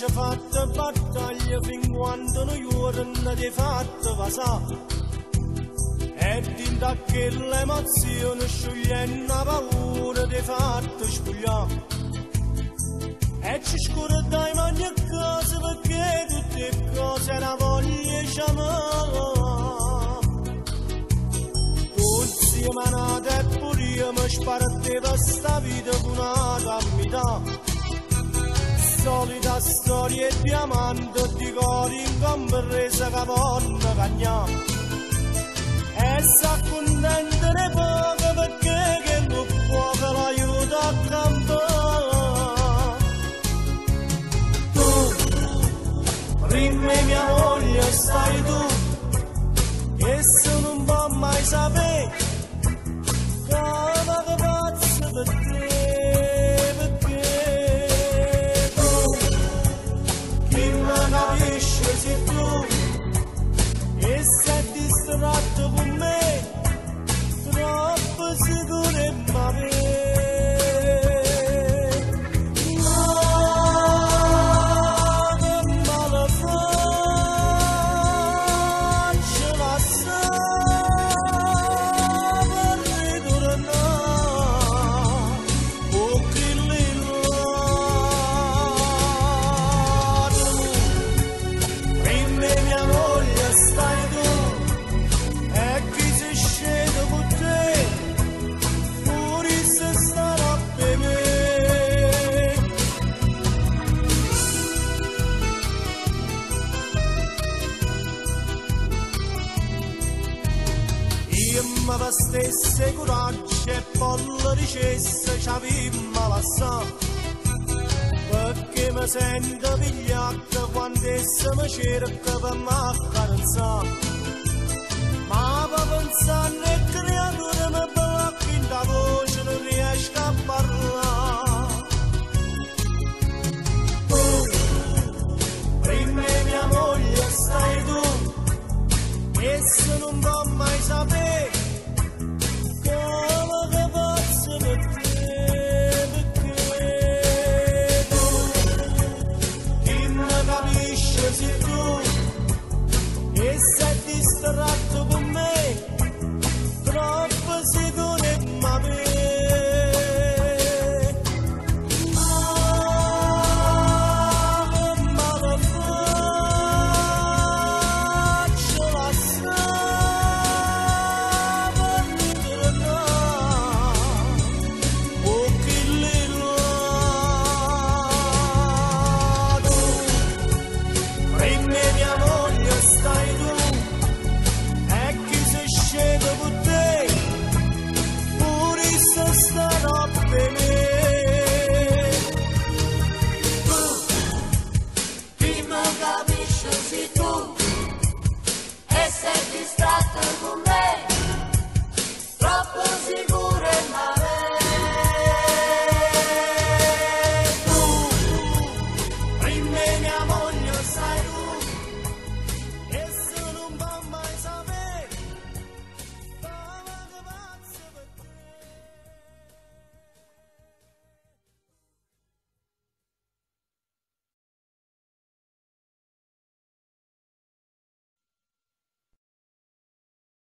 ci fatta battaglia fin quando noi non ti fatta passare. E dintre quelle emozioni sciogliendo la paura ti fatta spugliare. E ci scordai ogni cosa perché tutte cose una voglia chiamare. Tu insieme a nata e pure io mi sparteva sta vita con una camminata. Solita storia e diamante di cori in compresa che vanno cagnare. E s'accontenta di poco perché che non può che l'aiuta a campare. Tu, prima mia moglie stai tu, che se non può mai sapere che vado pazzo per te. Capisci se tu e sei distratto con me, troppo sicuro e male. No, che male faccio la sa per ritornare, o che ma per stesse coraggio e poi la ricessa ci avevamo lasciato. Perché mi sento pigliato quando essa mi cerca per m'accarezzare. Ma per pensare che creatura mi blocca in da voce non riesco a parlare. Prima mia moglie stai tu, e se non può mai sapere